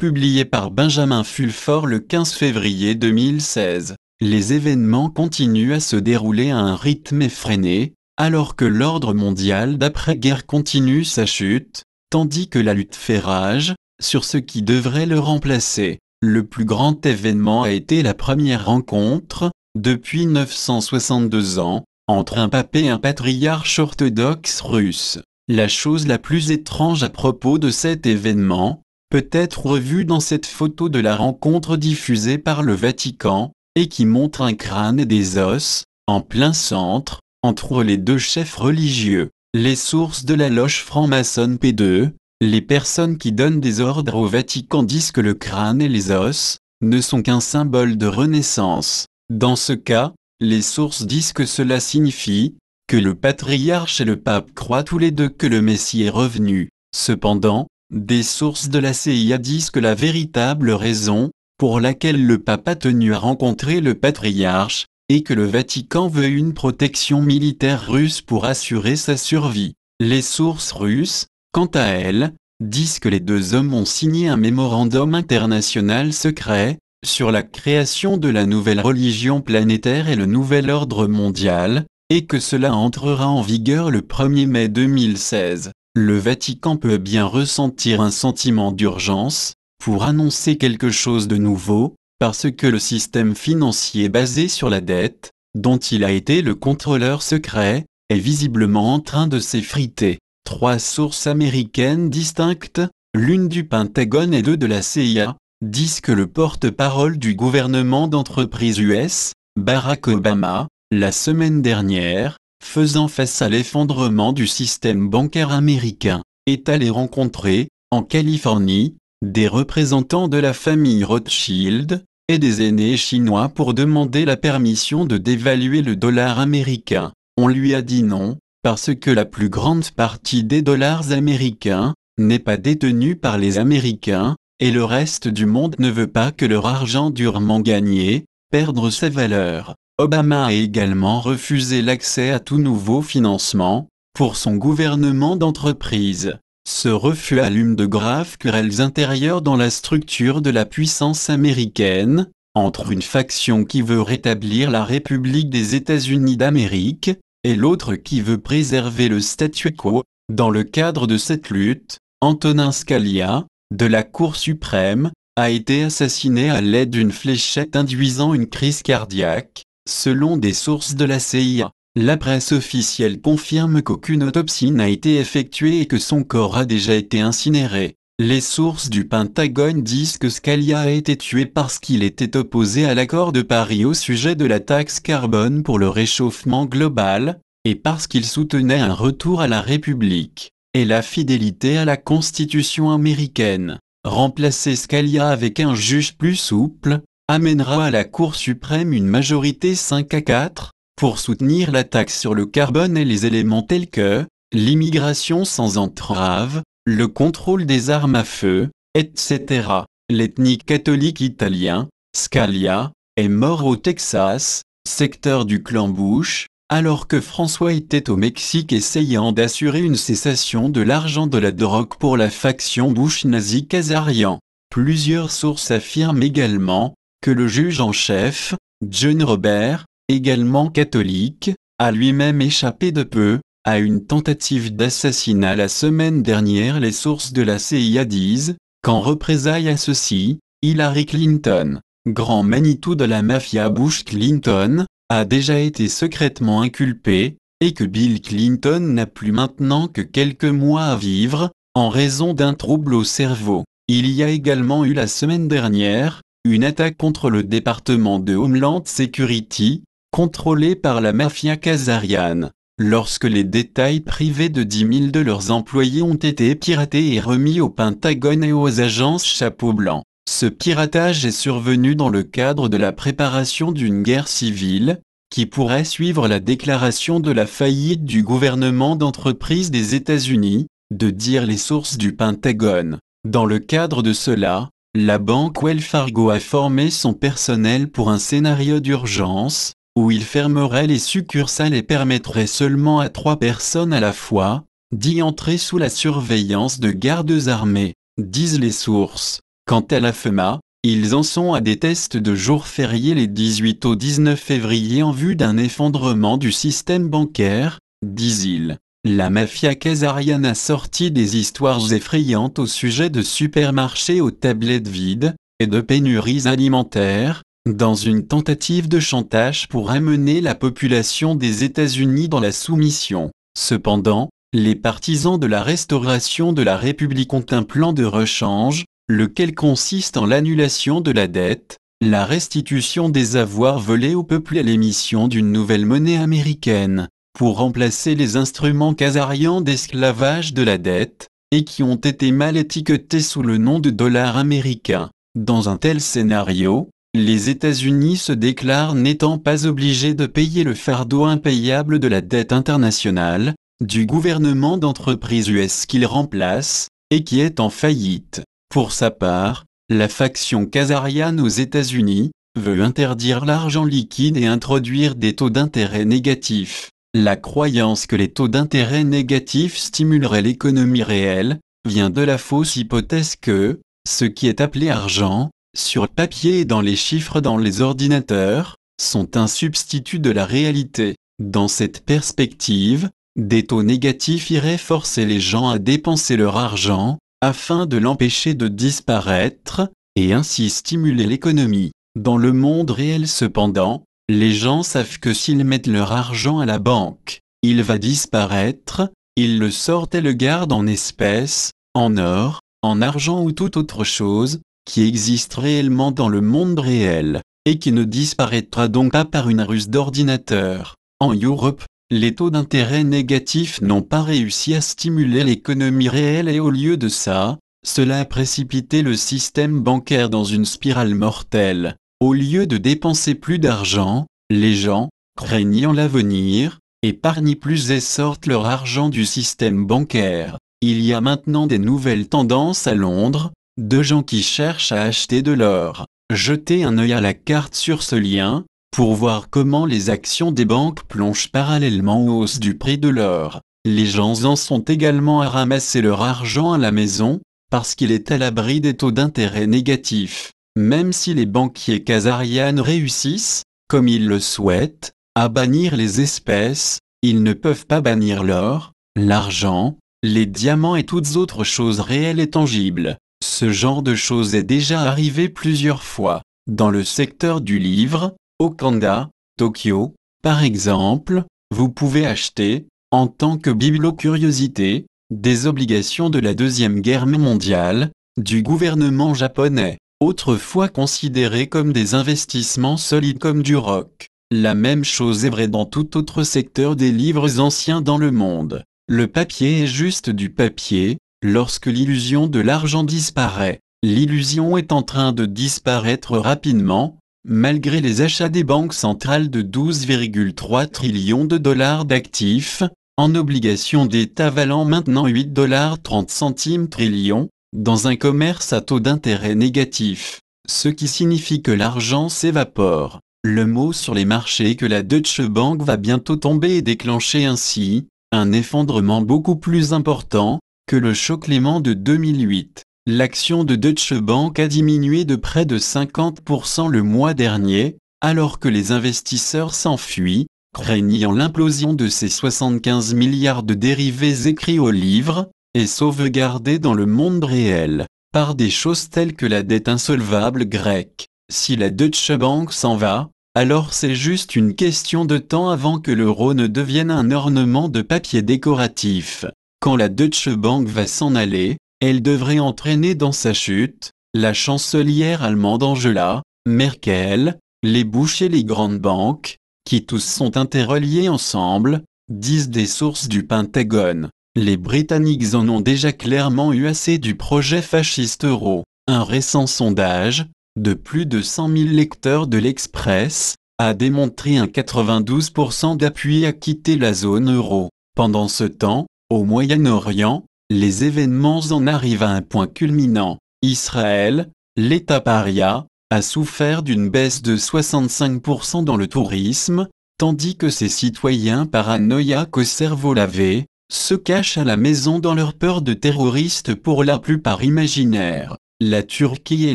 publié par Benjamin Fulford le 15 février 2016. Les événements continuent à se dérouler à un rythme effréné, alors que l'ordre mondial d'après-guerre continue sa chute, tandis que la lutte fait rage sur ce qui devrait le remplacer. Le plus grand événement a été la première rencontre, depuis 962 ans, entre un pape et un patriarche orthodoxe russe. La chose la plus étrange à propos de cet événement peut être revue dans cette photo de la rencontre diffusée par le Vatican, et qui montre un crâne et des os, en plein centre, entre les deux chefs religieux. Les sources de la loge franc-maçonne P2, les personnes qui donnent des ordres au Vatican disent que le crâne et les os ne sont qu'un symbole de renaissance. Dans ce cas, les sources disent que cela signifie que le patriarche et le pape croient tous les deux que le Messie est revenu. Cependant, des sources de la CIA disent que la véritable raison pour laquelle le pape a tenu à rencontrer le patriarche est que le Vatican veut une protection militaire russe pour assurer sa survie. Les sources russes, quant à elles, disent que les deux hommes ont signé un mémorandum international secret sur la création de la nouvelle religion planétaire et le nouvel ordre mondial, et que cela entrera en vigueur le 1er mai 2016. Le Vatican peut bien ressentir un sentiment d'urgence pour annoncer quelque chose de nouveau, parce que le système financier basé sur la dette, dont il a été le contrôleur secret, est visiblement en train de s'effriter. 3 sources américaines distinctes, l'une du Pentagone et 2 de la CIA, disent que le porte-parole du gouvernement d'entreprise US, Barack Obama, la semaine dernière, faisant face à l'effondrement du système bancaire américain, est allé rencontrer, en Californie, des représentants de la famille Rothschild et des aînés chinois pour demander la permission de dévaluer le dollar américain. On lui a dit non, parce que la plus grande partie des dollars américains n'est pas détenue par les Américains, et le reste du monde ne veut pas que leur argent durement gagné perdre sa valeur. Obama a également refusé l'accès à tout nouveau financement pour son gouvernement d'entreprise. Ce refus allume de graves querelles intérieures dans la structure de la puissance américaine, entre une faction qui veut rétablir la République des États-Unis d'Amérique, et l'autre qui veut préserver le statu quo. Dans le cadre de cette lutte, Antonin Scalia, de la Cour suprême, a été assassiné à l'aide d'une fléchette induisant une crise cardiaque, selon des sources de la CIA. La presse officielle confirme qu'aucune autopsie n'a été effectuée et que son corps a déjà été incinéré. Les sources du Pentagone disent que Scalia a été tué parce qu'il était opposé à l'accord de Paris au sujet de la taxe carbone pour le réchauffement global, et parce qu'il soutenait un retour à la République et la fidélité à la Constitution américaine. Remplacer Scalia avec un juge plus souple amènera à la Cour suprême une majorité 5-4 pour soutenir la taxe sur le carbone et les éléments tels que l'immigration sans entrave, le contrôle des armes à feu, etc. L'ethnique catholique italien, Scalia, est mort au Texas, secteur du clan Bush, alors que François était au Mexique essayant d'assurer une cessation de l'argent de la drogue pour la faction Bush nazi Kazarian. Plusieurs sources affirment également que le juge en chef, John Roberts, également catholique, a lui-même échappé de peu à une tentative d'assassinat la semaine dernière. Les sources de la CIA disent qu'en représailles à ceci, Hillary Clinton, grand Manitou de la mafia Bush-Clinton, a déjà été secrètement inculpé, et que Bill Clinton n'a plus maintenant que quelques mois à vivre, en raison d'un trouble au cerveau. Il y a également eu la semaine dernière une attaque contre le département de Homeland Security, contrôlé par la mafia Kazarian, lorsque les détails privés de 10 000 de leurs employés ont été piratés et remis au Pentagone et aux agences Chapeau Blanc. Ce piratage est survenu dans le cadre de la préparation d'une guerre civile, qui pourrait suivre la déclaration de la faillite du gouvernement d'entreprise des États-Unis, de dire les sources du Pentagone. Dans le cadre de cela, la banque Wells Fargo a formé son personnel pour un scénario d'urgence, où il fermerait les succursales et permettrait seulement à 3 personnes à la fois d'y entrer sous la surveillance de gardes armés, disent les sources. Quant à la FEMA, ils en sont à des tests de jours fériés les 18 au 19 février en vue d'un effondrement du système bancaire, disent-ils. La mafia khazariane a sorti des histoires effrayantes au sujet de supermarchés aux tablettes vides, et de pénuries alimentaires, dans une tentative de chantage pour amener la population des États-Unis dans la soumission. Cependant, les partisans de la restauration de la République ont un plan de rechange, lequel consiste en l'annulation de la dette, la restitution des avoirs volés au peuple et l'émission d'une nouvelle monnaie américaine, pour remplacer les instruments khazarians d'esclavage de la dette, et qui ont été mal étiquetés sous le nom de dollars américains. Dans un tel scénario, les États-Unis se déclarent n'étant pas obligés de payer le fardeau impayable de la dette internationale, du gouvernement d'entreprise US qu'ils remplacent, et qui est en faillite. Pour sa part, la faction khazariane aux États-Unis veut interdire l'argent liquide et introduire des taux d'intérêt négatifs. La croyance que les taux d'intérêt négatifs stimuleraient l'économie réelle vient de la fausse hypothèse que ce qui est appelé argent, sur papier et dans les chiffres dans les ordinateurs, sont un substitut de la réalité. Dans cette perspective, des taux négatifs iraient forcer les gens à dépenser leur argent, afin de l'empêcher de disparaître, et ainsi stimuler l'économie. Dans le monde réel cependant, les gens savent que s'ils mettent leur argent à la banque, il va disparaître, ils le sortent et le gardent en espèces, en or, en argent ou toute autre chose, qui existe réellement dans le monde réel, et qui ne disparaîtra donc pas par une ruse d'ordinateur. En Europe, les taux d'intérêt négatifs n'ont pas réussi à stimuler l'économie réelle et au lieu de ça, cela a précipité le système bancaire dans une spirale mortelle. Au lieu de dépenser plus d'argent, les gens, craignant l'avenir, épargnent plus et sortent leur argent du système bancaire. Il y a maintenant des nouvelles tendances à Londres, de gens qui cherchent à acheter de l'or. Jetez un œil à la carte sur ce lien, pour voir comment les actions des banques plongent parallèlement aux hausses du prix de l'or. Les gens en sont également à ramasser leur argent à la maison, parce qu'il est à l'abri des taux d'intérêt négatifs. Même si les banquiers khazarianes réussissent, comme ils le souhaitent, à bannir les espèces, ils ne peuvent pas bannir l'or, l'argent, les diamants et toutes autres choses réelles et tangibles. Ce genre de choses est déjà arrivé plusieurs fois. Dans le secteur du livre, au Kanda, Tokyo, par exemple, vous pouvez acheter, en tant que bibliocuriosité, des obligations de la Deuxième Guerre mondiale, du gouvernement japonais, autrefois considérées comme des investissements solides comme du rock. La même chose est vraie dans tout autre secteur des livres anciens dans le monde. Le papier est juste du papier, lorsque l'illusion de l'argent disparaît. L'illusion est en train de disparaître rapidement, malgré les achats des banques centrales de 12,3 trillions de dollars d'actifs, en obligations d'État valant maintenant 8,30 $ trillion, dans un commerce à taux d'intérêt négatif, ce qui signifie que l'argent s'évapore. Le mot sur les marchés est que la Deutsche Bank va bientôt tomber et déclencher ainsi un effondrement beaucoup plus important que le choc Lehman de 2008. L'action de Deutsche Bank a diminué de près de 50% le mois dernier, alors que les investisseurs s'enfuient, craignant l'implosion de ces 75 milliards de dérivés écrits au livre, et sauvegardés dans le monde réel, par des choses telles que la dette insolvable grecque. Si la Deutsche Bank s'en va, alors c'est juste une question de temps avant que l'euro ne devienne un ornement de papier décoratif. Quand la Deutsche Bank va s'en aller, elle devrait entraîner dans sa chute la chancelière allemande Angela Merkel, les Bush et les grandes banques, qui tous sont interreliés ensemble, disent des sources du Pentagone. Les Britanniques en ont déjà clairement eu assez du projet fasciste euro. Un récent sondage, de plus de 100 000 lecteurs de l'Express, a démontré un 92% d'appui à quitter la zone euro. Pendant ce temps, au Moyen-Orient, les événements en arrivent à un point culminant. Israël, l'État paria, a souffert d'une baisse de 65% dans le tourisme, tandis que ses citoyens paranoïaques au cerveau lavé, se cachent à la maison dans leur peur de terroristes pour la plupart imaginaires. la Turquie et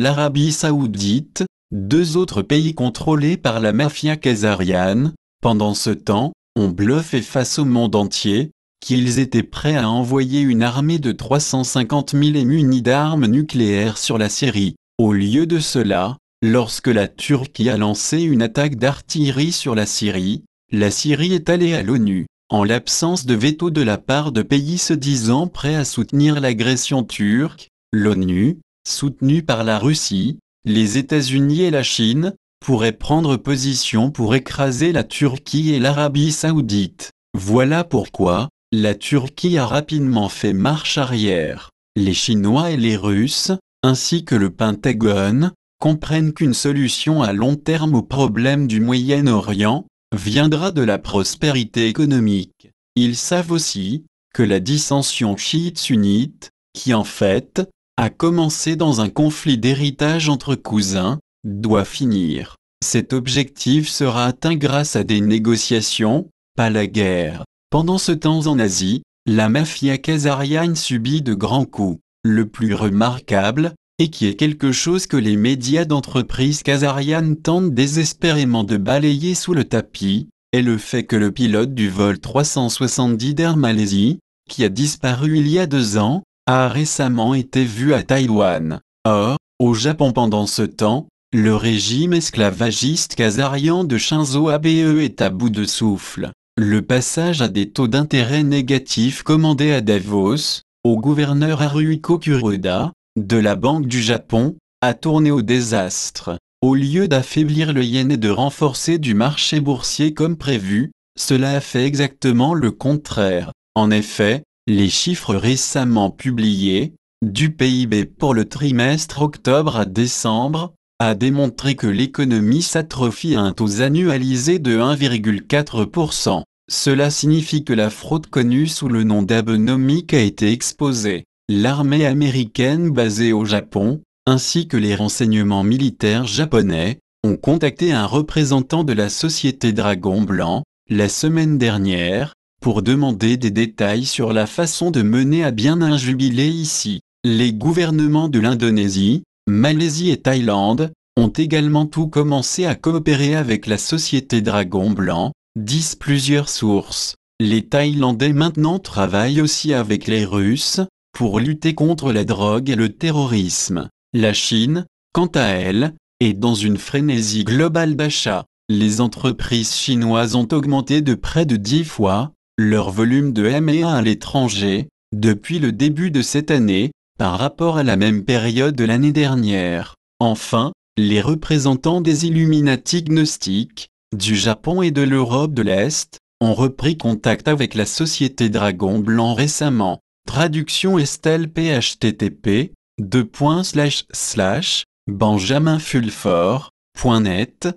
l'Arabie Saoudite, deux autres pays contrôlés par la mafia khazariane, pendant ce temps, ont bluffé face au monde entier, qu'ils étaient prêts à envoyer une armée de 350 000 et munis d'armes nucléaires sur la Syrie. Au lieu de cela, lorsque la Turquie a lancé une attaque d'artillerie sur la Syrie est allée à l'ONU. En l'absence de veto de la part de pays se disant prêts à soutenir l'agression turque, l'ONU, soutenue par la Russie, les États-Unis et la Chine, pourrait prendre position pour écraser la Turquie et l'Arabie Saoudite. Voilà pourquoi la Turquie a rapidement fait marche arrière. Les Chinois et les Russes, ainsi que le Pentagone, comprennent qu'une solution à long terme au problème du Moyen-Orient viendra de la prospérité économique. Ils savent aussi que la dissension chiite-sunnite, qui en fait a commencé dans un conflit d'héritage entre cousins, doit finir. Cet objectif sera atteint grâce à des négociations, pas la guerre. Pendant ce temps en Asie, la mafia khazariane subit de grands coups. Le plus remarquable, et qui est quelque chose que les médias d'entreprises khazarianes tentent désespérément de balayer sous le tapis, est le fait que le pilote du vol 370 d'Air Malaisie, qui a disparu il y a 2 ans, a récemment été vu à Taïwan. Or, au Japon pendant ce temps, le régime esclavagiste khazarian de Shinzo Abe est à bout de souffle. Le passage à des taux d'intérêt négatifs commandé à Davos, au gouverneur Haruhiko Kuroda, de la Banque du Japon, a tourné au désastre. Au lieu d'affaiblir le yen et de renforcer du marché boursier comme prévu, cela a fait exactement le contraire. En effet, les chiffres récemment publiés, du PIB pour le trimestre octobre à décembre, a démontré que l'économie s'atrophie à un taux annualisé de 1,4%. Cela signifie que la fraude connue sous le nom d'Abenomics a été exposée. L'armée américaine basée au Japon, ainsi que les renseignements militaires japonais, ont contacté un représentant de la société Dragon Blanc, la semaine dernière, pour demander des détails sur la façon de mener à bien un jubilé ici. Les gouvernements de l'Indonésie, Malaisie et Thaïlande, ont également tout commencé à coopérer avec la société Dragon Blanc, disent plusieurs sources. Les Thaïlandais maintenant travaillent aussi avec les Russes, pour lutter contre la drogue et le terrorisme. La Chine, quant à elle, est dans une frénésie globale d'achat. Les entreprises chinoises ont augmenté de près de 10 fois leur volume de M&A à l'étranger, depuis le début de cette année, par rapport à la même période de l'année dernière. Enfin, les représentants des Illuminati gnostiques, du Japon et de l'Europe de l'Est, ont repris contact avec la société Dragon Blanc récemment. Traduction Estelle http://benjaminfulford.net/